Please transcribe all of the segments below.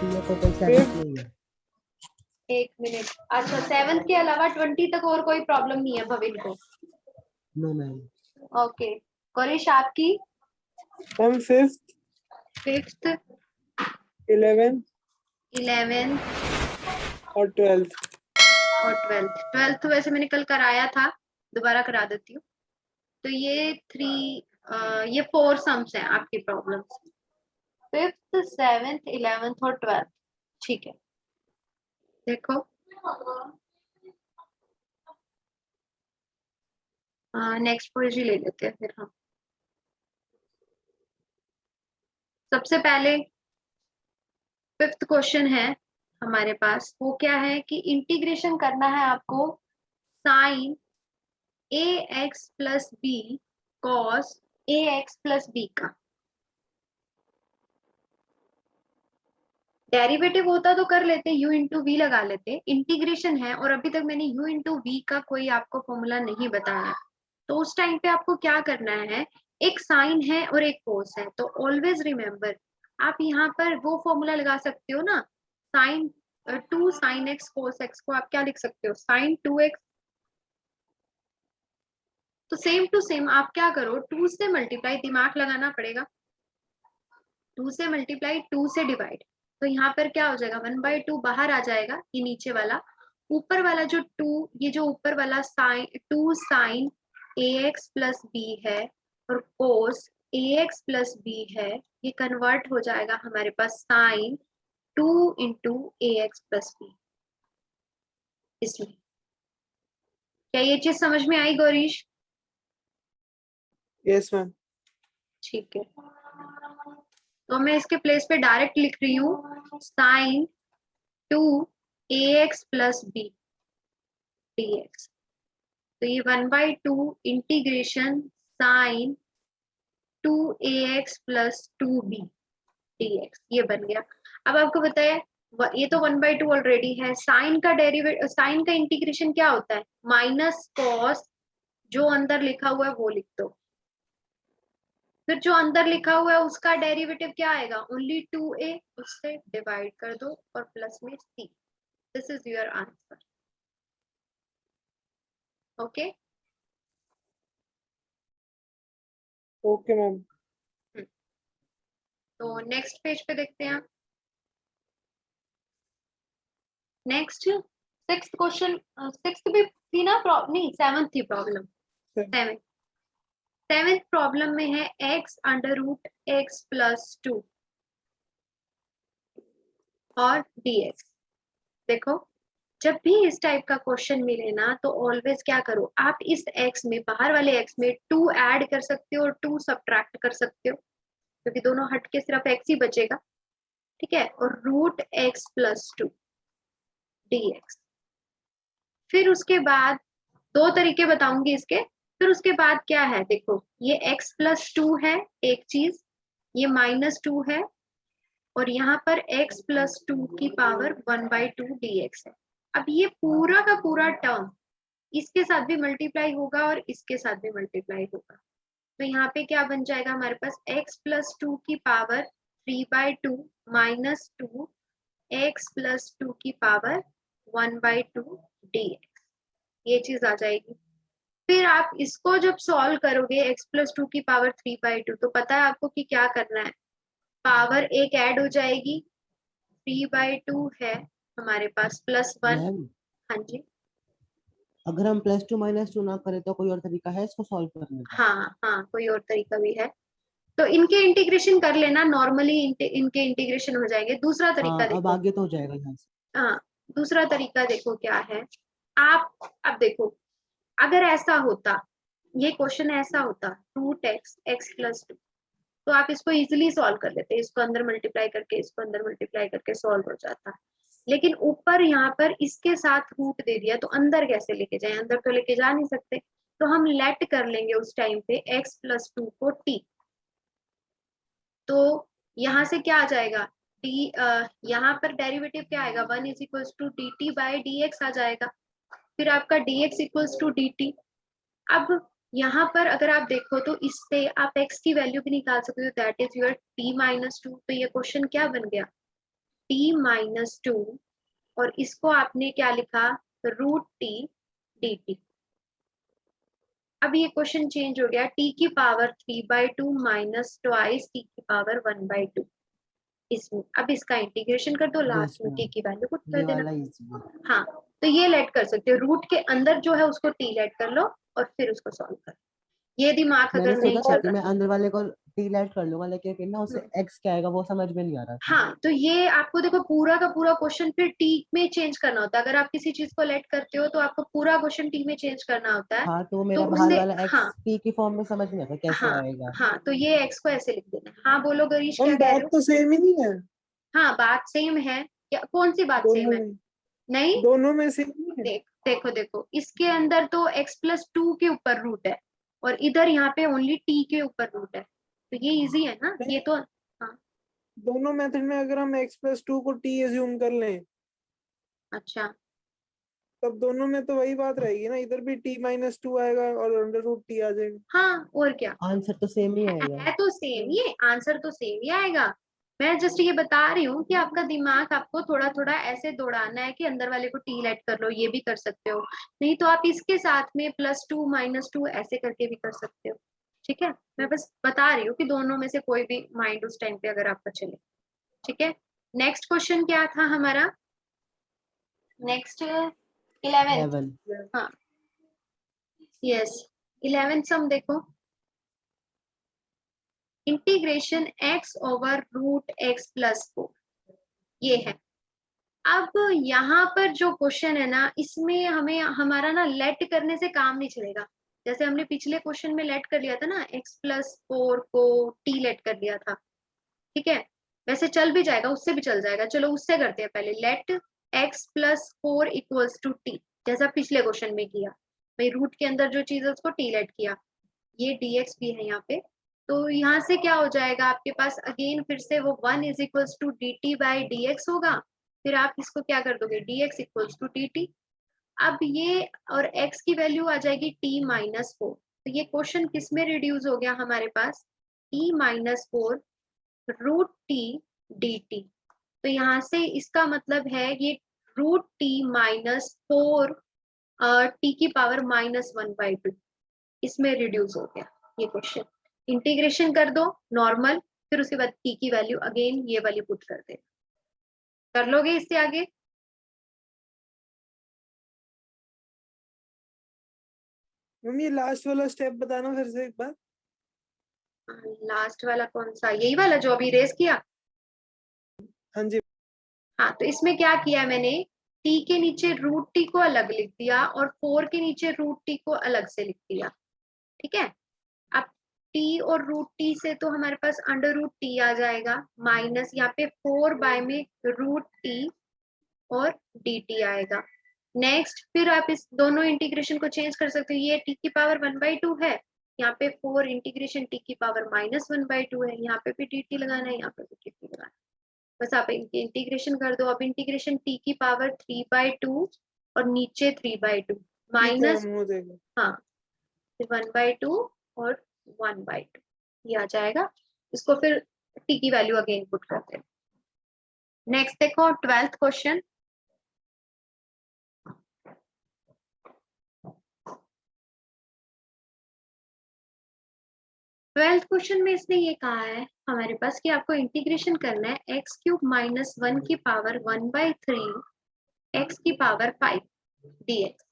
ये टोटल 7 नहीं है। एक मिनट, अच्छा 7 के अलावा 20 तक और कोई प्रॉब्लम नहीं है भविन को? No ma'am. ओके, कोरिश आपकी? Ma'am 5th, 5th, 11th 11th और 12th। और 12th तो वैसे मैंने कल कराया था, दोबारा करा देती हूँ। तो ये 4 सम्स हैं आपकी प्रॉब्लम। 5th, 7th, 11th और 12th, ठीक है। देखो नेक्स्ट पेज ही ले लेते हैं फिर हम। सबसे पहले 5th क्वेश्चन है हमारे पास, वो क्या है कि इंटीग्रेशन करना है आपको sine ax plus B cos ax plus B का। डेरिवेटिव होता तो कर लेते, u इंटू वी लगा लेते। इंटीग्रेशन है और अभी तक मैंने u इंटू वी का कोई आपको फॉर्मूला नहीं बताया, तो उस टाइम पे आपको क्या करना है, एक साइन है और एक कोस है, तो ऑलवेज रिमेम्बर आप यहाँ पर वो फॉर्मूला लगा सकते हो ना, sine 2 sine x cos x को आप क्या लिख सकते हो, साइन 2x। तो सेम टू सेम आप क्या करो, 2 से मल्टीप्लाई, दिमाग लगाना पड़ेगा, 2 से मल्टीप्लाई 2 से डिवाइड, तो यहाँ पर क्या हो जाएगा 1/2 बाहर आ जाएगा, ये नीचे वाला, ऊपर वाला जो 2, ये जो ऊपर वाला sine 2 sine ax plus B है और कोस ax प्लस बी है, ये कन्वर्ट हो जाएगा हमारे पास sine 2 into ax plus b. इसमें क्या ये चीज समझ में आई गौरीश? Yes ma'am. ठीक है, तो मैं इसके प्लेस पे डायरेक्ट लिख रही हूँ sine 2 ax plus B dx। तो ये 1/2 integration sign 2ax plus 2b dx, ये बन गया। अब आपको बताया ये तो 1/2 ऑलरेडी है, साइन का डेरिवेटिव, साइन का इंटीग्रेशन क्या होता है, माइनस कॉस, जो अंदर लिखा हुआ है वो लिख दो, फिर जो अंदर लिखा हुआ है उसका डेरिवेटिव क्या आएगा, ओनली 2a, उससे डिवाइड कर दो और प्लस में c। This is your answer. Okay okay ma'am. तो नेक्स्ट पेज पे देखते हैं। नेक्स्ट 6th क्वेश्चन, 6th भी थी ना नहीं 7th थी प्रॉब्लम। 7th प्रॉब्लम में है x under root x plus 2 और dx। देखो जब भी इस टाइप का क्वेश्चन मिले ना, तो ऑलवेज क्या करो, आप इस x में, बाहर वाले x में 2 ऐड कर सकते हो और 2 सब्ट्रैक्ट कर सकते हो, क्योंकि दोनों हट के सिर्फ x ही बचेगा, ठीक है, और रूट x प्लस 2 dx। फिर उसके बाद 2 तरीके बताऊंगी इसके, फिर उसके बाद क्या है, देखो ये x प्लस 2 है एक चीज, ये -2 है, और यहाँ पर x प्लस 2 की पावर 1/2 dx है। अब ये पूरा का पूरा टर्म इसके साथ भी मल्टीप्लाई होगा और इसके साथ भी मल्टीप्लाई होगा, तो यहाँ पे क्या बन जाएगा हमारे पास, x प्लस 2 की पावर 3/2 -2 x प्लस 2 की पावर 1/2 dx, ये चीज आ जाएगी। फिर आप इसको जब सॉल्व करोगे x प्लस 2 की पावर 3/2, तो पता है आपको कि क्या करना है, पावर एक ऐड हो जाएगी, 3/2 है हमारे पास +1। मैम हाँ जी, अगर हम +2 -2 ना करें तो कोई और तरीका है इसको सॉल्व करने का? हाँ हाँ कोई और तरीका भी है, तो इनके इंटीग्रेशन कर लेना, नॉर्मली इनके इंटीग्रेशन हो जाएंगे। दूसरा तरीका हाँ अब देखो, आगे तो हो जाएगा यहाँ से। हाँ दूसरा तरीका देखो क्या है, आप अब देखो, अगर ऐसा होता, ये क्वेश्चन ऐसा होता रूट x प्लस 2, तो आप इसको इजीली सॉल्व कर लेते, इसको अंदर मल्टीप्लाई करके, इसको अंदर मल्टीप्लाई करके सॉल्व हो जाता। लेकिन ऊपर यहाँ पर इसके साथ रूट दे दिया, तो अंदर कैसे लेके जाए, अंदर तो लेके जा नहीं सकते, तो हम लेट कर लेंगे उस टाइम पे x प्लस 2 को t। तो यहाँ से क्या आ जाएगा, यहाँ पर डेरिवेटिव क्या आएगा, 1 is equals to d t by d x आ जाएगा, फिर आपका dx equals to d t. अब यहाँ पर अगर आप देखो तो इससे आप x की वैल्यू भी निकाल सकते हो, दैट इज योर t -2। तो ये क्वेश्चन क्या बन गया, t माइनस 2 और इसको आपने क्या लिखा रूट टी dt। अब ये क्वेश्चन चेंज हो गया t की पावर 3/2 माइनस ट्वाइस t की पावर 1/2 इसमें। अब इसका इंटीग्रेशन कर दो, यस लास्ट में t मैम, की वैल्यू पुट कर ये देना। वाला इजी है। हाँ, तो ये लेट कर सकते हो, रूट के अंदर जो है उसको t लेट कर लो और फिर उसको सॉल्व कर। ये दिमाग मैंने अगर नहीं सोचा था चल कि रहा, मैं अंदर वाले को टी लेट कर लूंगा, लेकिन ना उससे एक्स क्या आएगा वो समझ में नहीं आ रहा था। हाँ, तो ये आपको देखो पूरा का पूरा क्वेश्चन फिर टी में चेंज करना होता है। अगर आप किसी चीज को लेट करते हो तो आपको पूरा क्वेश्चन टी में चेंज करना होता है। हाँ, तो तो मेरा बाहर उसने वाला हाँ एक्स टी की फॉर्म में समझ नहीं आता कैसे हाँ आएगा। हाँ, तो ये एक्स को ऐसे लिख देना। हाँ बोलो गरीश, क्या मैम कह रहे बात हो? तो सेम ही नहीं है, हाँ, बात सेम है। क्या, कौन सी बात सेम दोनों है? में, नहीं, दोनों में सेम ही है। देखो देखो, इसके अंदर तो x+2 के ऊपर रूट है और इधर यहाँ पे ओनली t के ऊपर रूट है, तो ये इजी है ना नहीं, ये तो। हाँ, दोनों मेथड में अगर हम x+2 को t एज्यूम कर लें, अच्छा, तब दोनों में तो वही बात रहेगी ना, इधर भी t-2 आएगा और अंडर रूट टी आ जाएगा। हाँ और क्या, आंसर तो सेम ही आएगा। है तो सेम, ये आंसर तो सेम ही आएगा। मैं जस्ट ये बता रही हूँ कि आपका दिमाग आपको थोड़ा थोड़ा ऐसे दौड़ाना है कि अंदर वाले को टी लेट कर लो, ये भी कर सकते हो। नहीं तो आप इसके साथ में +2 -2 ऐसे करके भी कर सकते हो। ठीक है, मैं बस बता रही हूँ कि दोनों में से कोई भी माइंड उस टाइम पे अगर आपका चले। ठीक है, नेक्स्ट क्वेश्चन क्या था हमारा? Next 11th। लेवल। हाँ, यस, 11th सम देखो, integration x over root x plus 4, ये है। अब यहाँ पर जो क्वेश्चन है ना, इसमें हमें हमारा ना लेट करने से काम नहीं चलेगा। जैसे हमने पिछले क्वेश्चन में लेट कर लिया था ना, x+4 को t लेट कर लिया था। ठीक है, वैसे चल भी जाएगा, उससे भी चल जाएगा। चलो उससे करते हैं पहले, late x+4 equals to t, जैसा पिछले क्वेश्चन में किया। भाई रूट के अंदर जो चीज है उसको t लेट किया, ये dx भी है यहाँ पे। तो यहाँ से क्या हो जाएगा आपके पास, अगेन फिर से वो 1 इज इक्वल्स टू dt/dx होगा। फिर आप इसको क्या कर दोगे, dx इक्वल्स टू dt। अब ये और x की वैल्यू आ जाएगी t-4, तो ये क्वेश्चन किस में रिड्यूस हो गया हमारे पास, t-4 रूट टी dt। तो यहाँ से इसका मतलब है ये रूट t-4 t की पावर -1/2 इसमें रिड्यूस हो गया ये क्वेश्चन। इंटीग्रेशन कर दो नॉर्मल, फिर उसके बाद t की वैल्यू अगेन ये वाली पुट कर दे। कर लोगे इससे आगे? मम्मी ये लास्ट वाला स्टेप बताना फिर से एक बार। लास्ट वाला कौन सा, यही वाला जो अभी रेस किया? हाँ जी। हाँ, तो इसमें क्या किया मैंने, t के नीचे रूट t को अलग लिख दिया और 4 के नीचे रूट t को अलग से लिख दिया। ठीक है, अब t और रूट t से तो हमारे पास अंडर रूट t आ जाएगा, माइनस यहाँ पे 4 में रूट t और dt आएगा। नेक्स्ट फिर आप इस दोनों इंटीग्रेशन को चेंज कर सकते हो, ये t की पावर 1/2 है, यहाँ पे 4 इंटीग्रेशन t की पावर -1/2 है, यहाँ पे भी dt लगाना है, यहाँ पे भी dt लगाना है। बस आप इनके इंटीग्रेशन कर दो। अब इंटीग्रेशन t की पावर 3/2 और नीचे 3/2 माइनस, हो जाएगा। हाँ, 1/2 और 1/2 ये आ जाएगा। इसको फिर t की वैल्यू अगेन पुट करते हैं। नेक्स्ट देखो 12th क्वेश्चन, में इसने ये कहा है हमारे पास कि आपको इंटीग्रेशन करना है x³ - 1 की पावर 1/3 x की पावर 5 dx।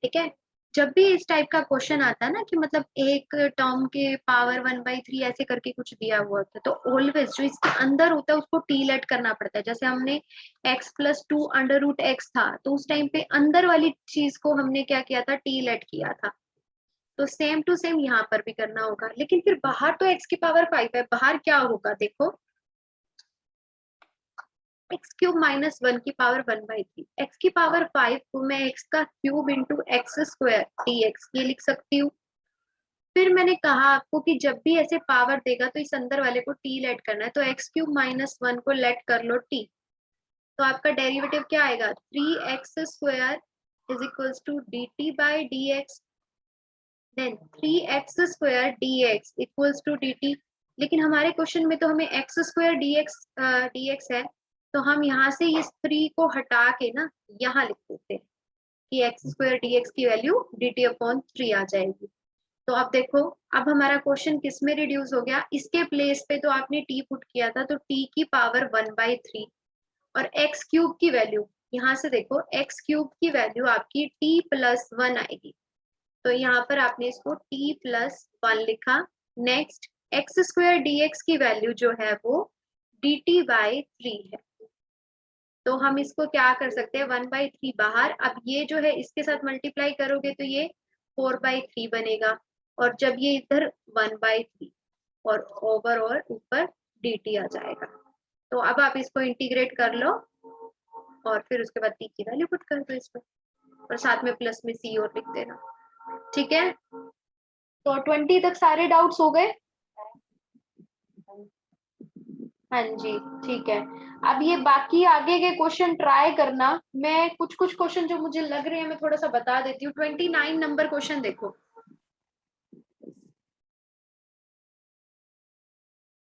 ठीक है, जब भी इस टाइप का क्वेश्चन आता है ना कि मतलब एक टर्म के पावर 1/3 ऐसे करके कुछ दिया हुआ होता है, तो ऑलवेज जो इसके अंदर होता है उसको टी लेट करना पड़ता है। जैसे हमने x+2 अंडर रूट x था, तो उस टाइम पे अंदर वाली चीज को हमने क्या किया था, टी लेट किया था। तो सेम टू सेम यहाँ पर भी करना होगा। लेकिन फिर बाहर तो x की पावर 5 है, बाहर क्या होगा देखो, x³ - 1 की पावर 1/3, x की पावर 5 को मैं x का क्यूब इंटू x² dx ये लिख सकती हूँ। फिर मैंने कहा आपको कि जब भी ऐसे पावर देगा तो इस अंदर वाले को t लेट करना है, तो x³ - 1 को लेट कर लो t, तो आपका डेरिवेटिव क्या आएगा, 3x² is equals to dt/dx, then 3x² dx equals to dt। लेकिन हमारे क्वेश्चन में तो हमें एक्स स्क्वायर डीएक्स है, तो हम यहाँ से इस 3 को हटा के ना यहाँ लिख देते हैं कि एक्स स्क्वायर डीएक्स की वैल्यू dt अपॉन 3 आ जाएगी। तो अब देखो, अब हमारा क्वेश्चन किस में रिड्यूस हो गया, इसके प्लेस पे तो आपने t पुट किया था, तो t की पावर 1/3 और x क्यूब की वैल्यू, यहाँ से देखो x क्यूब की वैल्यू आपकी t प्लस 1 आएगी, तो यहाँ पर आपने इसको t प्लस 1 लिखा। नेक्स्ट एक्स स्क्वायर डीएक्स की वैल्यू जो है वो dt/3 है, तो हम इसको क्या कर सकते हैं, 1/3 बाहर, अब ये जो है इसके साथ मल्टीप्लाई करोगे तो ये 4/3 बनेगा, और जब ये इधर 1/3 और ओवर और ऊपर dt आ जाएगा। तो अब आप इसको इंटीग्रेट कर लो और फिर उसके बाद t की वैल्यू पुट कर दो इसमें, और साथ में प्लस में c और लिख देना। ठीक है, तो 20 तक सारे डाउट्स हो गए? हाँ जी, ठीक है। अब ये बाकी आगे के क्वेश्चन ट्राई करना, मैं कुछ कुछ क्वेश्चन जो मुझे लग रहे हैं मैं थोड़ा सा बता देती हूँ। 29 नंबर क्वेश्चन देखो।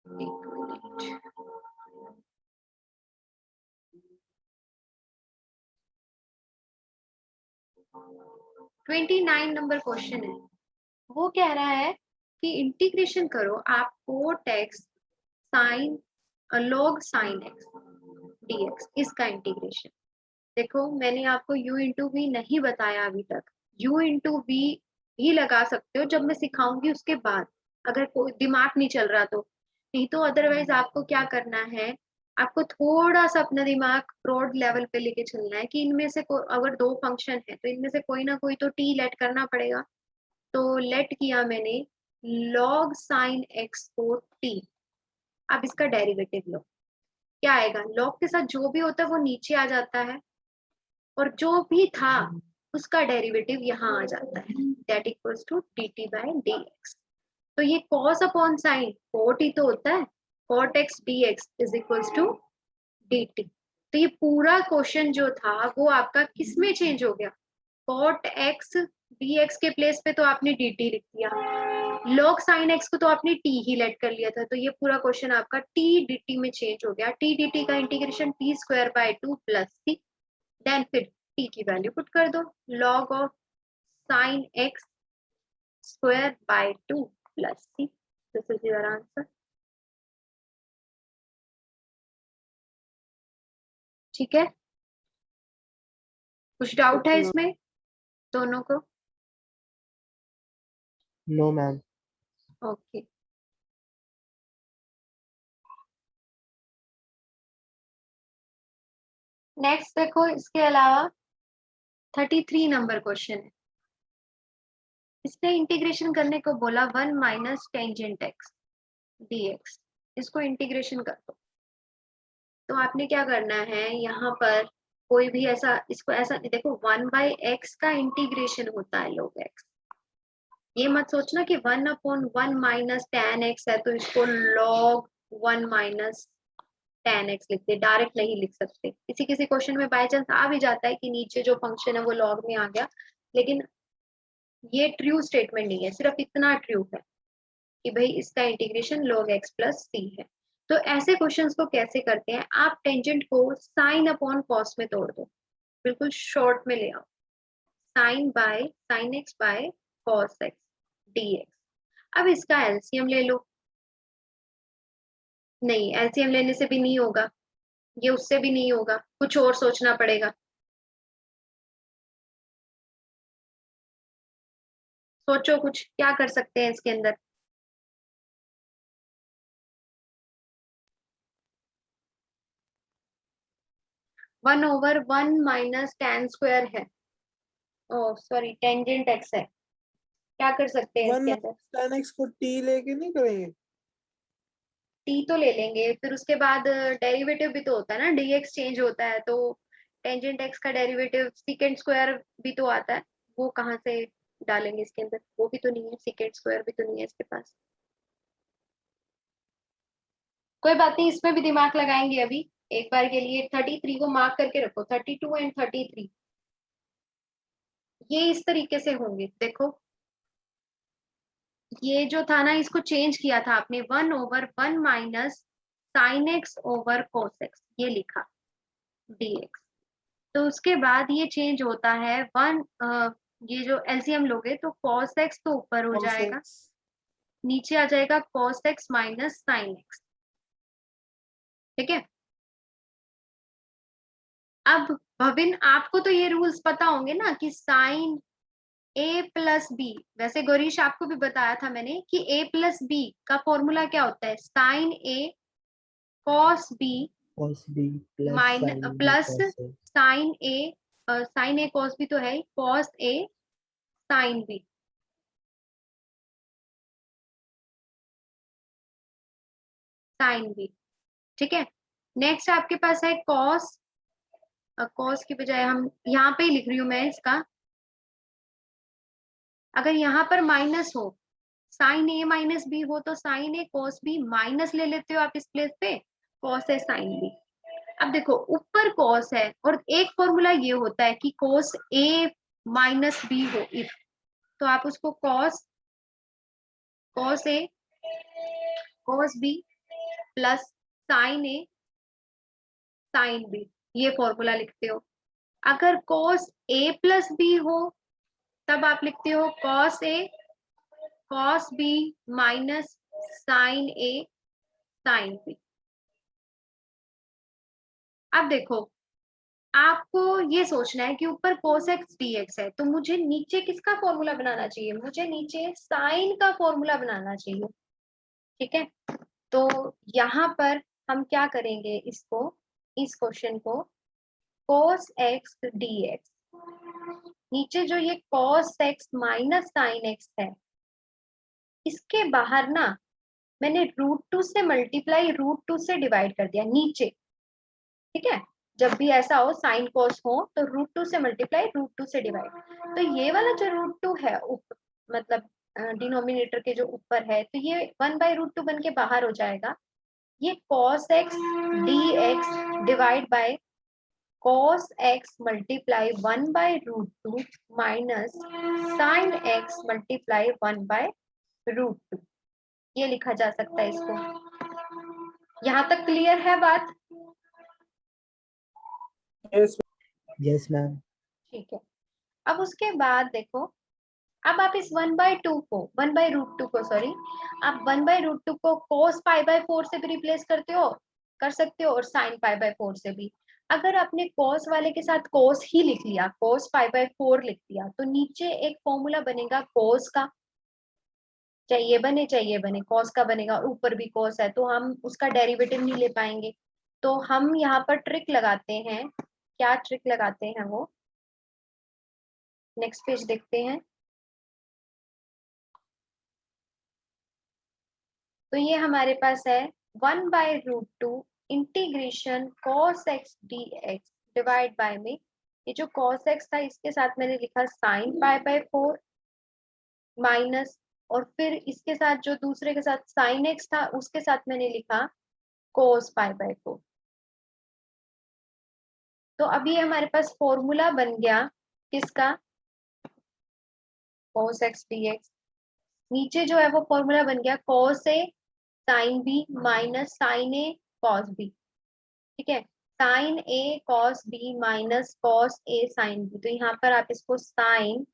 एक मिनट, 29 नंबर क्वेश्चन है, वो कह रहा है कि इंटीग्रेशन करो आप cot x sine log sine x dx, इसका इंटीग्रेशन। देखो मैंने आपको u इंटू वी नहीं बताया अभी तक, u इंटू वी भी लगा सकते हो जब मैं सिखाऊंगी उसके बाद, अगर कोई दिमाग नहीं चल रहा तो, नहीं तो अदरवाइज आपको क्या करना है, आपको थोड़ा सा अपना दिमाग ब्रॉड लेवल पे लेके चलना है कि इनमें से अगर दो फंक्शन है तो इनमें से कोई ना कोई तो t लेट करना पड़ेगा। तो लेट किया मैंने log साइन x को t, अब इसका डेरिवेटिव लो, क्या आएगा, log के साथ जो भी होता है वो नीचे आ जाता है, और जो भी था उसका डेरिवेटिव यहाँ आ जाता है, दैट इक्वल्स टू dt/dx। तो ये cos अपॉन साइन cot ही तो होता है, cot x dx is equals to dt। तो ये पूरा क्वेश्चन जो था वो आपका किस में चेंज हो गया, cot x dx के प्लेस पे तो आपने dt लिख दिया, log sin x को तो आपने t ही लेट कर लिया था, तो ये पूरा क्वेश्चन आपका t dt में चेंज हो गया। t dt का integration t² plus c, then फिर t की वैल्यू पुट कर दो, log of sine x square by 2 plus c, this is your answer. ठीक है, कुछ डाउट है इसमें दोनों को? No ma'am. ओके, नेक्स्ट देखो, इसके अलावा 33 नंबर क्वेश्चन है, इसने इंटीग्रेशन करने को बोला 1 माइनस टेंजेंट एक्स dx, इसको इंटीग्रेशन कर दो। तो आपने क्या करना है, यहाँ पर कोई भी ऐसा, इसको ऐसा देखो, 1/x का इंटीग्रेशन होता है log x, ये मत सोचना कि 1/1 माइनस tan x है तो इसको log 1 माइनस tan x लिखते, डायरेक्ट नहीं लिख सकते। किसी किसी क्वेश्चन में बाय चांस आ भी जाता है कि नीचे जो फंक्शन है वो log में आ गया, लेकिन ये ट्रू स्टेटमेंट नहीं है, सिर्फ इतना ट्रू है कि भाई इसका integration log x plus c है। तो ऐसे क्वेश्चंस को कैसे करते हैं, आप टेंजेंट को साइन अपॉन कॉस में तोड़ दो, बिल्कुल शॉर्ट में ले आओ, sine x by cos x dx। अब इसका एलसीएम ले लो, नहीं एलसीएम लेने से भी नहीं होगा, ये उससे भी नहीं होगा, कुछ और सोचना पड़ेगा। सोचो कुछ क्या कर सकते हैं इसके अंदर। One over one minus tan square है, ओ सॉरी टेंजेंट एक्स है, क्या कर सकते हैं 1 इसके अंदर, tan x को t लेके नहीं करेंगे? टी तो ले लेंगे, फिर उसके बाद डेरिवेटिव भी तो होता है ना, dx चेंज होता है, तो टेंजेंट एक्स का डेरिवेटिव सेकेंड स्क्वायर भी तो आता है, वो कहाँ से डालेंगे इसके अंदर, वो भी तो नहीं है, सेकेंड स्क्वायर भी तो नहीं है इसके पास। कोई बात नहीं, इसमें भी दिमाग लगाएंगे अभी एक बार के लिए। 33 को मार्क करके रखो, 32 एंड 33 ये इस तरीके से होंगे। देखो ये जो था ना, इसको चेंज किया था आपने, 1/1 minus sine x over cos x, ये लिखा dx। तो उसके बाद ये चेंज होता है ये जो एलसीएम लोगे तो cos x तो ऊपर हो cos जाएगा, x। नीचे आ जाएगा cos x minus sine x. ठीक है। अब भविन आपको तो ये रूल्स पता होंगे ना कि साइन a प्लस बी, वैसे गौरीश आपको भी बताया था मैंने कि a प्लस बी का फॉर्मूला क्या होता है, sine a cos b cos b plus sin b plus cos a। Sine a cos b तो है ही, cos a sine b। Sine b, ठीक है। नेक्स्ट आपके पास है cos, cos की बजाय हम यहाँ पे ही लिख रही हूँ मैं इसका, अगर यहाँ पर माइनस हो, साइन ए माइनस बी हो तो साइन ए cos b माइनस ले लेते हो आप इस प्लेस पे, cos है साइन b। अब देखो ऊपर cos है और एक फॉर्मूला ये होता है कि cos a माइनस b हो इफ, तो आप उसको cos a cos b plus sine a sine b, ये फॉर्मूला लिखते हो। अगर cos a प्लस b हो तब आप लिखते हो cos a cos b minus sine a sine b। अब देखो आपको ये सोचना है कि ऊपर cos x dx है, तो मुझे नीचे किसका फॉर्मूला बनाना चाहिए, मुझे नीचे साइन का फॉर्मूला बनाना चाहिए। ठीक है, तो यहाँ पर हम क्या करेंगे, इसको, इस क्वेश्चन को cos x dx, नीचे जो ये cos x minus sine x है, इसके बाहर ना मैंने √2 से मल्टीप्लाई √2 से डिवाइड कर दिया नीचे। ठीक है, जब भी ऐसा हो साइन कॉस हो तो √2 से मल्टीप्लाई √2 से डिवाइड, तो ये वाला जो √2 है मतलब डिनोमिनेटर के जो ऊपर है, तो ये 1/√2 बन के बाहर हो जाएगा। ये cos x dx divide by cos x multiply 1/√2 minus sine x multiply 1/√2, ये लिखा जा सकता है इसको। यहाँ तक क्लियर है बात? yes ma'am. ठीक है, अब उसके बाद देखो, अब आप इस 1/2 को 1/√2 को सॉरी, आप 1/√2 को cos π/4 से भी रिप्लेस करते हो, कर सकते हो, और sin π/4 से भी। अगर आपने cos वाले के साथ cos ही लिख लिया, cos π/4 लिख दिया, तो नीचे एक फॉर्मूला बनेगा cos का, चाहिए बने cos का बनेगा, और ऊपर भी cos है तो हम उसका डेरिवेटिव नहीं ले पाएंगे। तो हम यहाँ पर ट्रिक लगाते हैं, क्या ट्रिक लगाते हैं वो नेक्स्ट पेज देखते हैं। तो ये हमारे पास है 1/√2 integration cos x dx divide by में, ये जो cos x था इसके साथ मैंने लिखा sin π/4 माइनस, और फिर इसके साथ जो दूसरे के साथ sin x था उसके साथ मैंने लिखा cos π/4। तो अभी हमारे पास फॉर्मूला बन गया किसका, cos x dx। नीचे जो है वो फॉर्मूला बन गया cos a sin b minus sin a cos b। ठीक है, sin a cos b minus cos a sin b, तो यहाँ पर आप इसको sin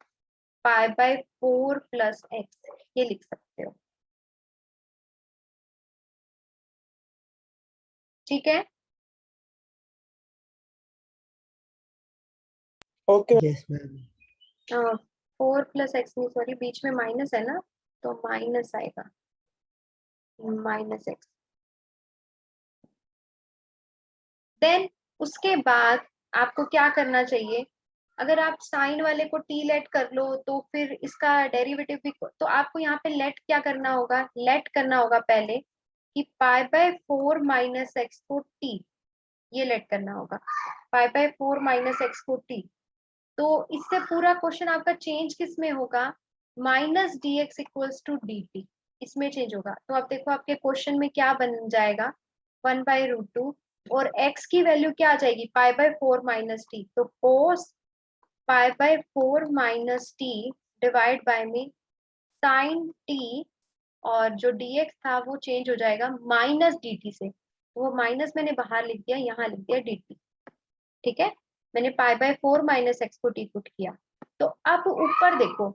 π/4 प्लस x ये लिख सकते हो। ठीक है, okay. yes ma'am. 4 plus x नहीं सॉरी, बीच में माइनस है ना, तो माइनस आएगा, माइनस एक्स। देन उसके बाद आपको क्या करना चाहिए, अगर आप साइन वाले को टी लेट कर लो तो फिर इसका डेरिवेटिव भी, तो आपको यहाँ पे लेट क्या करना होगा, लेट करना होगा पहले कि π/4 माइनस एक्स को टी, ये लेट करना होगा π/4 माइनस एक्स को टी। तो इससे पूरा क्वेश्चन आपका चेंज किस में होगा, minus dx equals to dt, इसमें चेंज होगा। तो अब देखो आपके क्वेश्चन में क्या बन जाएगा, 1/√2, और x की वैल्यू क्या आ जाएगी π/4 माइनस टी, तो cos π/4 minus t divide by में sin t और जो dx था वो चेंज हो जाएगा माइनस dt से, तो वो माइनस मैंने बाहर लिख दिया, यहाँ लिख दिया dt। ठीक है, मैंने पाई बाय 4 माइनस एक्स को टी पुट किया। तो अब ऊपर देखो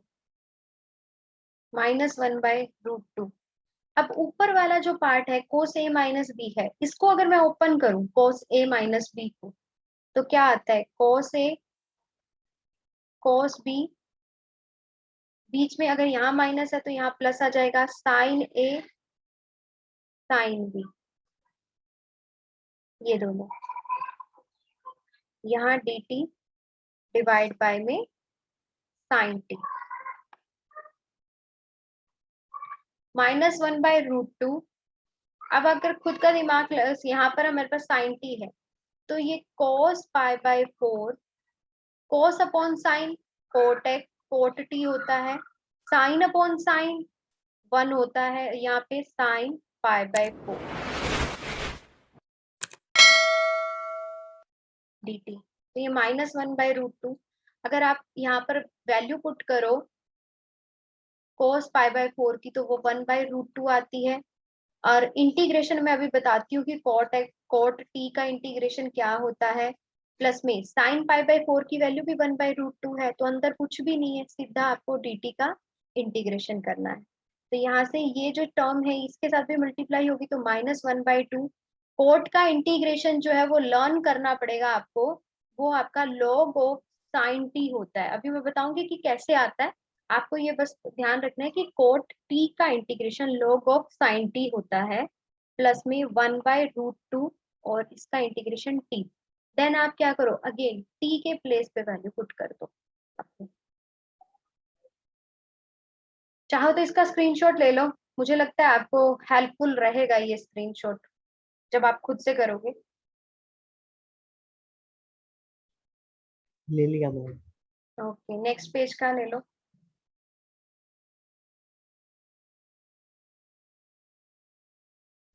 -1/√2। अब ऊपर वाला जो पार्ट है cos a माइनस बी है, इसको अगर मैं ओपन करूं cos a माइनस बी को, तो क्या आता है cos a cos b, बीच में अगर यहाँ माइनस है तो यहाँ प्लस आ जाएगा sin a sin b, ये दोनों, यहाँ dt डिवाइड बाय में sin t, -1/√2। अब अगर खुद का दिमाग यहाँ पर हमारे पास sin t है, तो ये cos π/4 cos upon sine cot x cot t होता है, साइन अपॉन साइन 1 होता है, यहाँ पे sin π/4 dt। तो ये -1/√2। अगर आप यहाँ पर वैल्यू पुट करो cos π/4 की, तो वो 1/√2 आती है। और इंटीग्रेशन में अभी बताती हूँ कि कोट टी का इंटीग्रेशन क्या होता है। प्लस में साइन π/4 की वैल्यू भी 1/√2 है, तो अंदर कुछ भी नहीं है, सीधा आपको dt का इंटीग्रेशन करना है। तो यहाँ से ये जो टर्म है इसके साथ भी मल्टीप्लाई होगी, तो -1/2। कोट का इंटीग्रेशन जो है वो लर्न करना पड़ेगा आपको, वो आपका log ऑफ साइन टी होता है। अभी मैं बताऊंगी कि कैसे आता है, आपको ये बस ध्यान रखना है कि कोट टी का integration log of sign T होता है, प्लस में 1/√2 और इसका इंटीग्रेशन टी। देन आप क्या करो, अगेन टी के प्लेस पे वैल्यू पुट कर दो अपने। चाहो तो इसका स्क्रीनशॉट ले लो, मुझे लगता है आपको हेल्पफुल रहेगा ये स्क्रीनशॉट जब आप खुद से करोगे। ले लिया मैंने। ओके, नेक्स्ट पेज का ले लो।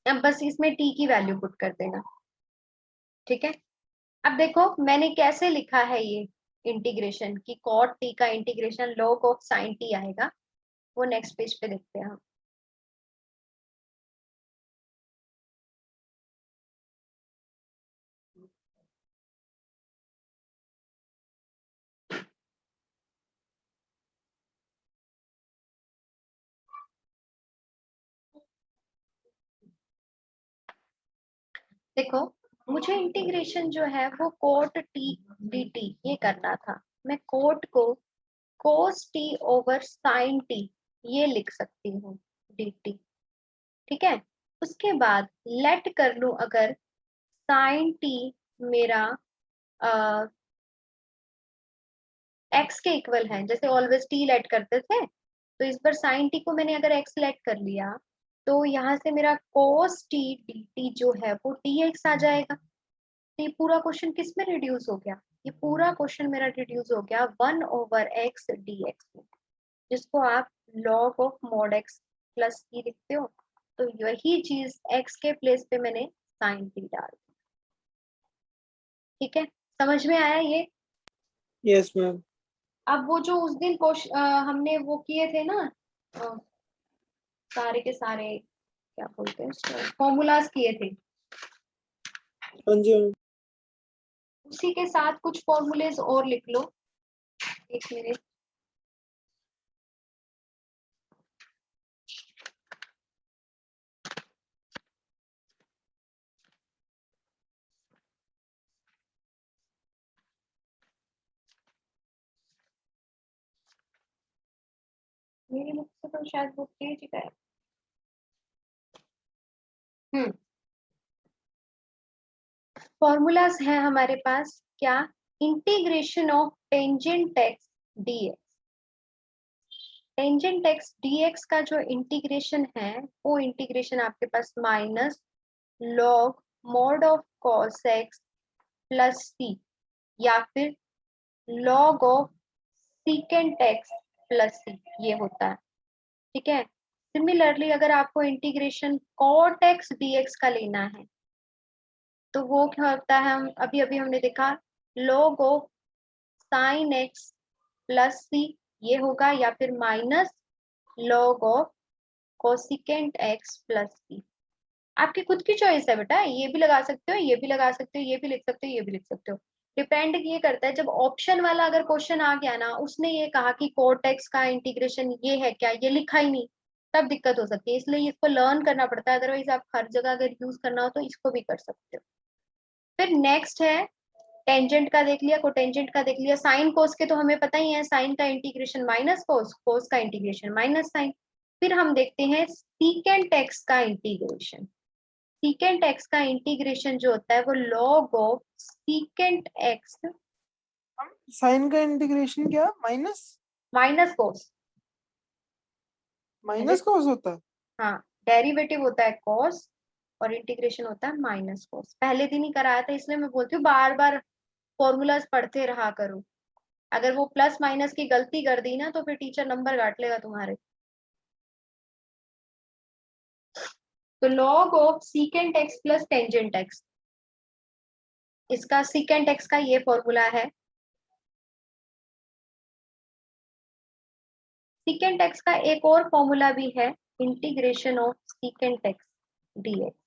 अब बस इसमें टी की वैल्यू पुट कर देना। ठीक है, अब देखो मैंने कैसे लिखा है ये इंटीग्रेशन, कि कॉट टी का integration log of sign T आएगा, वो नेक्स्ट पेज पे देखते हैं हम। देखो मुझे इंटीग्रेशन जो है वो कोट टी dt ये करना था। मैं कोट को cos t over sign T ये लिख सकती हूँ dt। ठीक है, उसके बाद लेट कर लूं अगर साइन टी मेरा एक्स के इक्वल है, जैसे ऑलवेज टी लेट करते थे, तो इस बार साइन टी को मैंने अगर एक्स लेट कर लिया, तो यहाँ से मेरा कोस टी डी टी जो है वो टी एक्स आ जाएगा। तो ये पूरा क्वेश्चन किस में रिड्यूस हो गया, ये पूरा क्वेश्चन मेरा रिड्यूस हो गया 1/x dx में, जिसको आप log of mod x plus e लिखते हो। तो यही चीज x के प्लेस पे मैंने साइन टी डाल दी। ठीक है, समझ में आया ये? Yes ma'am. अब वो जो उस दिन हमने वो किए थे ना, अ, सारे के सारे क्या बोलते हैं फॉर्मूलाज किए थे, हाँ जी मैम। उसी के साथ कुछ फॉर्मूलेज और लिख लो। एक मिनट, मेरे मुख से तो शायद वो तेज ही गया। फॉर्मूलाज है हमारे पास क्या, integration of tangent x dx. Tangent x dx का जो इंटीग्रेशन है वो इंटीग्रेशन आपके पास minus log mod of cos x plus c, या फिर log of secant x plus c, ये होता है। ठीक है, सिमिलरली अगर आपको इंटीग्रेशन कॉट एक्स डीएक्स का लेना है, तो वो क्या होता है, हम अभी अभी हमने देखा log of sine x plus c ये होगा, या फिर minus log of cosecant x plus c. आपकी खुद की चॉइस है बेटा, ये भी लगा सकते हो, ये भी लगा सकते हो, ये भी लिख सकते हो, ये भी लिख सकते हो। डिपेंड ये करता है, जब ऑप्शन वाला अगर क्वेश्चन आ गया ना, उसने ये कहा कि कोट एक्स का इंटीग्रेशन ये है क्या, ये लिखा ही नहीं, तब दिक्कत हो सकती है। इसलिए इसको लर्न करना पड़ता है, अदरवाइज आप हर जगह अगर यूज करना हो तो इसको भी कर सकते हो। फिर नेक्स्ट है टेंजेंट का देख लिया, कोटेंजेंट का देख लिया, साइन कोस के तो हमें पता ही है, साइन का इंटीग्रेशन माइनस कोस, कोस का इंटीग्रेशन माइनस साइन। फिर हम देखते हैं सीकेंट एक्स का इंटीग्रेशन। सीकेंट एक्स का इंटीग्रेशन जो होता है वो log of secant x sine का इंटीग्रेशन क्या minus minus cos. Minus cos होता है? हाँ, डेरिवेटिव होता है कॉस और इंटीग्रेशन होता है माइनस कॉस। पहले दिन ही कराया था, इसलिए मैं बोलती हूँ बार बार फॉर्मूलाज पढ़ते रहा करो। अगर वो प्लस माइनस की गलती कर दी ना तो फिर टीचर नंबर काट लेगा तुम्हारे। तो log of secant x plus tangent x, इसका सीकेंट एक्स का ये फॉर्मूला है। सीकेंट एक्स का एक और फॉर्मूला भी है, integration of secant x dx.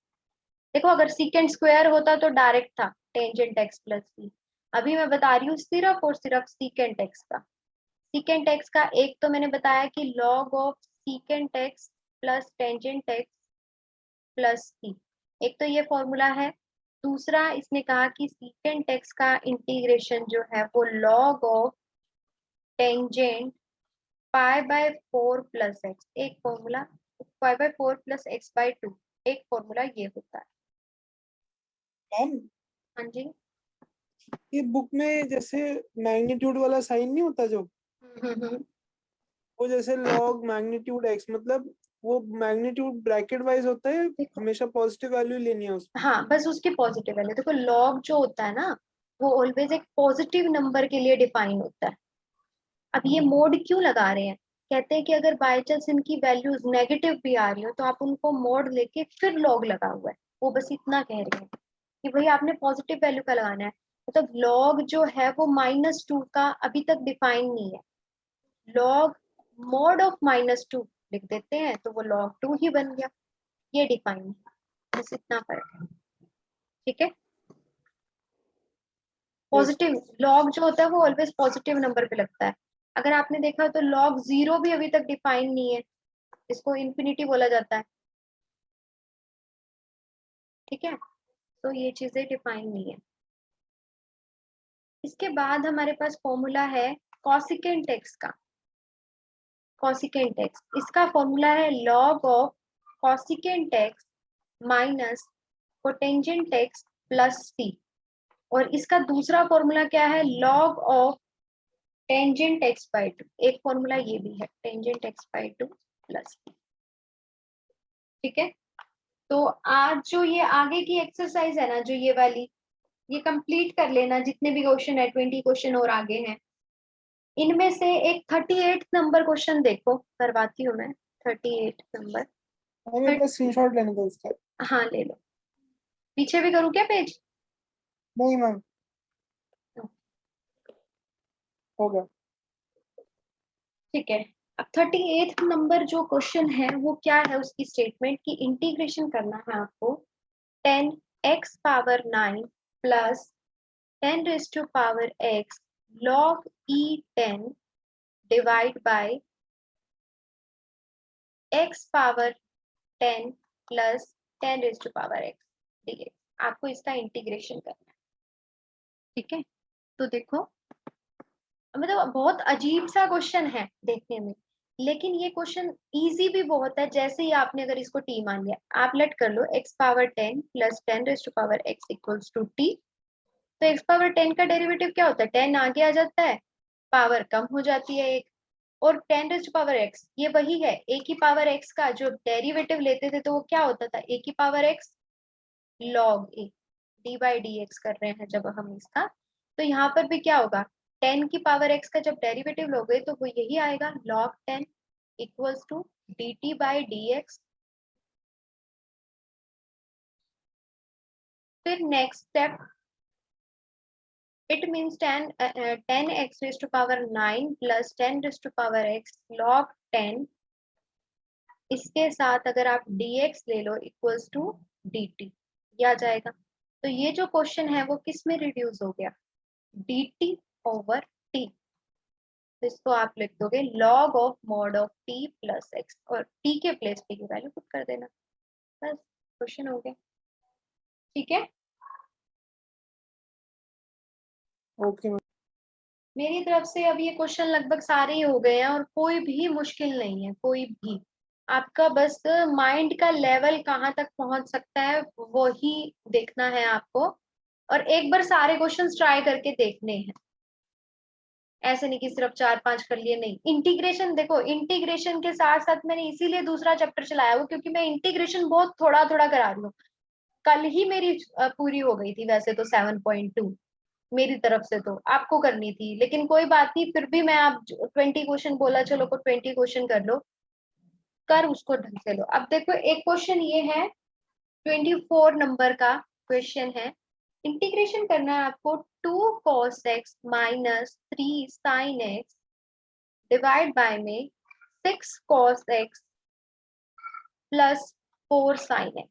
देखो अगर सीकेंट स्क्वायर होता तो डायरेक्ट था टेंजेंट एक्स प्लस सी। अभी मैं बता रही हूँ सिर्फ और सिर्फ सीकेंट एक्स का। सीकेंट एक्स का एक तो मैंने बताया कि log of secant x plus tangent x plus c, एक तो ये फॉर्मूला है। दूसरा इसने कहा कि सीकेंट एक्स का इंटीग्रेशन जो है वो log of tangent pi by 4 plus x, एक formula. Pi by 4 plus x by 2, एक फॉर्मूला ये होता है। मैम हाँ जी। ये बुक में जैसे मैग्नीट्यूड वाला साइन नहीं होता जो, हम्म। वो जैसे लॉग मैग्नीट्यूड एक्स, मतलब वो मैग्नीट्यूड ब्रैकेट वाइज होता है, देखो हमेशा पॉजिटिव वैल्यू लेनी है उसमें? हाँ, बस उसकी पॉजिटिव वैल्यू देखो। लॉग जो होता है ना वो ऑलवेज एक पॉजिटिव नंबर के लिए डिफाइन होता है। अब ये मोड क्यों लगा रहे हैं, कहते हैं कि अगर बाय चांस इनकी वैल्यूज नेगेटिव भी आ रही हो तो आप उनको मोड लेके फिर लॉग लगा हुआ है, वो बस इतना कह रहे हैं कि भाई आपने पॉजिटिव वैल्यू का लगाना है। मतलब लॉग जो है वो -2 का अभी तक डिफाइन नहीं है। लॉग मोड ऑफ -2 लिख देते हैं तो वो log 2 ही बन गया, ये डिफाइन है। बस इतना फर्क है, ठीक है। यस। पॉजिटिव लॉग जो होता है वो ऑलवेज पॉजिटिव नंबर पे लगता है। अगर आपने देखा तो log 0 भी अभी तक डिफाइन नहीं है, इसको इंफिनिटी बोला जाता है, ठीक है। तो ये चीजें डिफाइन नहीं है। इसके बाद हमारे पास फॉर्मूला है कॉसिकेंट एक्स का। कॉसिकेंट एक्स, इसका फॉर्मूला है log of cosecant x minus cotangent x plus c. और इसका दूसरा फॉर्मूला क्या है, log of tangent x by 2, एक फॉर्मूला ये भी है tangent x by 2 plus c, ठीक है। तो आज जो ये आगे की एक्सरसाइज है ना, जो ये वाली, ये कंप्लीट कर लेना। जितने भी क्वेश्चन है 20 क्वेश्चन और आगे हैं, इनमें से एक 38 नंबर क्वेश्चन देखो, करवाती हूँ मैं 38 नंबर। हमें बस स्क्रीनशॉट लेने दो इसका। हाँ ले लो, पीछे भी करूँ क्या पेज? नहीं मैम, हो गया। ठीक है। अब 38 नंबर जो क्वेश्चन है वो क्या है, उसकी स्टेटमेंट की इंटीग्रेशन करना है आपको 10x power 9 plus 10 raise to power x log e10 divide by x power 10 plus 10 raise to power x dx। आपको इसका इंटीग्रेशन करना है, ठीक है। तो देखो मतलब बहुत अजीब सा क्वेश्चन है देखने में, लेकिन ये क्वेश्चन इजी भी बहुत है। जैसे ही आपने अगर इसको टी मान लिया, आप लेट कर लो x power 10 plus 10 raise to power x equals to t. तो x पावर 10 का डेरिवेटिव क्या होता है, 10 आगे आ जाता है, पावर कम हो जाती है एक, और 10 रेज टू पावर x ये वही है। a की पावर x का जो डेरिवेटिव लेते थे तो वो क्या होता था, a की power x log a, D by d x कर रहे हैं जब हम इसका। तो यहाँ पर भी क्या होगा, 10 की पावर x का जब डेरिवेटिव लोगे तो वो यही आएगा log 10 equals to d t by d x. फिर next step, it means 10x raise to power 9 plus 10 raise to power x log 10 इसके साथ अगर आप dx ले लो इक्वल्स टू dt, ये आ जाएगा। तो ये जो क्वेश्चन है वो किस में रिड्यूस हो गया, dt ओवर t। तो इसको आप लिख दोगे log of mod of t plus x, और t के प्लेस पे की वैल्यू पुट कर देना, बस क्वेश्चन हो गया। ठीक है, ओके मैम। मेरी तरफ से अब ये क्वेश्चन लगभग सारे ही हो गए हैं और कोई भी मुश्किल नहीं है, कोई भी। आपका बस माइंड का लेवल कहाँ तक पहुंच सकता है वो ही देखना है आपको, और एक बार सारे क्वेश्चंस ट्राई करके देखने हैं। ऐसे नहीं कि सिर्फ 4-5 कर लिए, नहीं। इंटीग्रेशन देखो, इंटीग्रेशन के साथ साथ मैंने इसीलिए दूसरा चैप्टर चलाया हुआ क्योंकि मैं इंटीग्रेशन बहुत थोड़ा थोड़ा करा रही हूँ। कल ही मेरी पूरी हो गई थी वैसे तो 7.2 मेरी तरफ से, तो आपको करनी थी, लेकिन कोई बात नहीं, फिर भी मैं आप 20 क्वेश्चन बोला, चलो को 20 क्वेश्चन कर लो, कर उसको ढंग से लो। अब देखो एक क्वेश्चन ये है 24 नंबर का क्वेश्चन है, इंटीग्रेशन करना है आपको 2 cos x minus 3 sin x divide by में 6 cos x plus 4 sin x।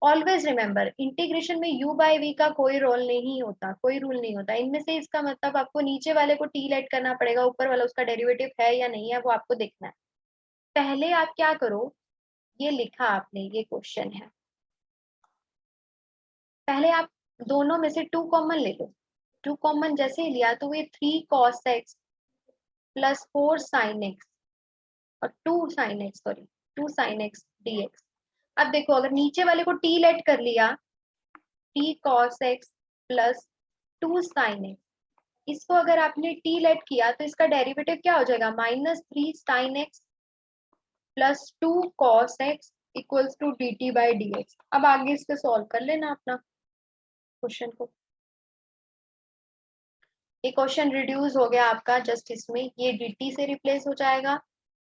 Always remember, integration में u बाय v का कोई रोल नहीं होता, कोई रूल नहीं होता इनमें से। इसका मतलब आपको नीचे वाले को t लेट करना पड़ेगा, ऊपर वाला उसका डेरिवेटिव है या नहीं है वो आपको देखना है। पहले आप क्या करो, ये लिखा आपने, ये क्वेश्चन है, पहले आप दोनों में से 2 कॉमन ले लो। 2 कॉमन जैसे ही लिया तो ये 3 cos x plus 4 sin x और 2 sin x, sorry 2 sin x dx। अब देखो अगर नीचे वाले को t लेट कर लिया, t cos x plus 2 sin x, इसको अगर आपने t लेट किया तो इसका डेरिवेटिव क्या हो जाएगा, minus 3 sin x plus 2 cos x equals to dt by dx। अब आगे इसको सॉल्व कर लेना अपना क्वेश्चन को। ये क्वेश्चन रिड्यूस हो गया आपका जस्ट इसमें, ये dt से रिप्लेस हो जाएगा,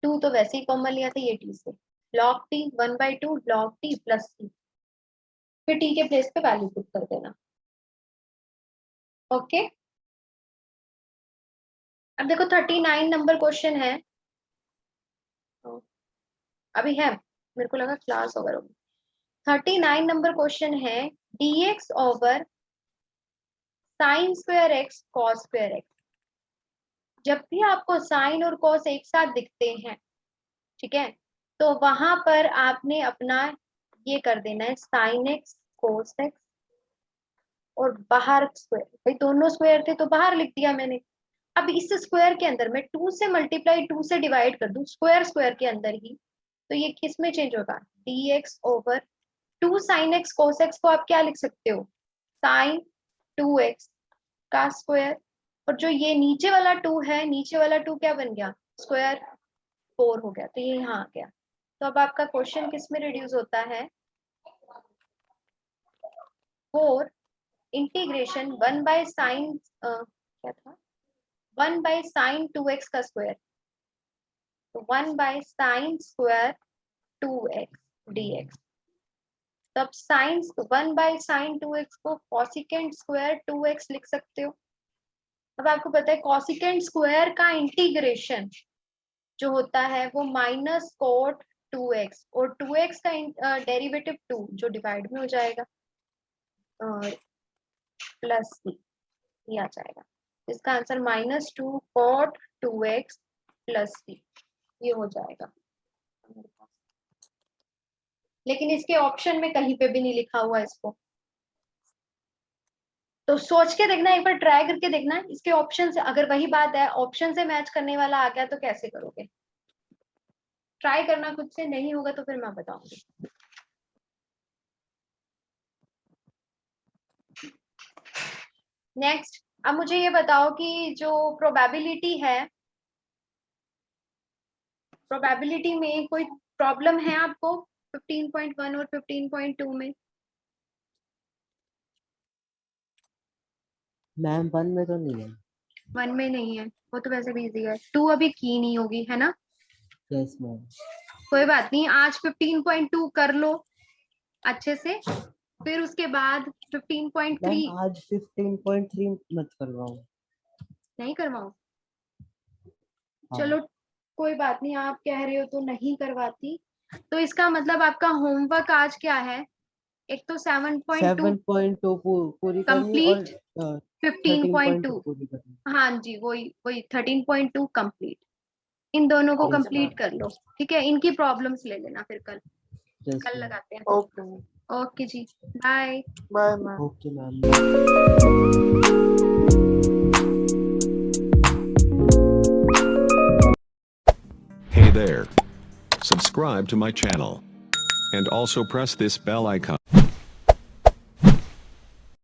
2 तो वैसे ही कॉमन लिया था, ये t से, log t 1/2 log t plus t, फिर t के प्लेस पे वैल्यू पुट कर देना। ओके, अब देखो 39 नंबर क्वेश्चन है, अभी है, मेरे को लगा क्लास ओवर होगी। 39 नंबर क्वेश्चन है, dx over sine square x cos square x. जब भी आपको साइन और कॉस एक साथ दिखते हैं, ठीक है, तो वहां पर आपने अपना ये कर देना है साइन एक्स कोस एक्स, और बाहर स्क्वायर, भाई दोनों स्क्वायर थे तो बाहर लिख दिया मैंने। अब इस स्क्वायर के अंदर मैं 2 से मल्टीप्लाई 2 से डिवाइड कर दूं, स्क्वायर स्क्वायर के अंदर ही, तो ये किस में चेंज होगा, dx over 2 sin x cos x को आप क्या लिख सकते हो, साइन 2x का स्क्वायर, और जो ये नीचे वाला 2 है, नीचे वाला 2 क्या बन गया, स्क्वायर 4 हो गया, तो ये यहाँ आ गया। तो अब आपका क्वेश्चन किस में रिड्यूस होता है, 4 इंटीग्रेशन 1 बाय साइन क्या था, 1 बाय साइन 2x का स्क्वायर, तो 1 by sine square 2x dx। तब साइन 1 बाय साइन 2x को कॉसिकेंट स्क्वायर 2x लिख सकते हो। अब आपको पता है कॉसिकेंट स्क्वायर का इंटीग्रेशन जो होता है वो माइनस कोट 2x, और 2x का डेरिवेटिव 2 जो डिवाइड में हो जाएगा प्लस सी, ये आ जाएगा। इसका answer -2 coat 2x plus c, ये हो जाएगा। लेकिन इसके ऑप्शन में कहीं पे भी नहीं लिखा हुआ इसको, तो सोच के देखना, एक बार ट्राई करके देखना इसके ऑप्शन से, अगर वही बात है ऑप्शन से मैच करने वाला आ गया तो कैसे करोगे, ट्राई करना खुद से, नहीं होगा तो फिर मैं बताऊंगी। नेक्स्ट, अब मुझे ये बताओ कि जो प्रोबेबिलिटी है, प्रोबेबिलिटी में कोई प्रॉब्लम है आपको 15.1 और 15.2 में? मैम 1 में तो नहीं है। 1 में नहीं है, वो तो वैसे भी इजी है, 2 अभी की नहीं होगी है ना, यस मैम। कोई बात नहीं, आज 15.2 कर लो अच्छे से, फिर उसके बाद 15.3 मैम आज 15.3 मत करवाओ। नहीं करवाओ, हाँ। चलो कोई बात नहीं, आप कह रहे हो तो नहीं करवाती। तो इसका मतलब आपका होमवर्क आज क्या है? एक तो 7.2 7.2 पूरी करनी और कंप्लीट, 15.2 13.2 पूरी करनी। हाँ जी, वही वही 13.2 कंप्लीट। इन दोनों को Yes, कंप्लीट ma'am. कर लो, ठीक है। इनकी प्रॉब्लम्स ले लेना फिर कल Yes, कल ma'am. लगाते हैं। ओके ओके जी, bye. Bye ma'am. Okay, ma'am. Hey there. Subscribe to my channel. And also press this bell icon.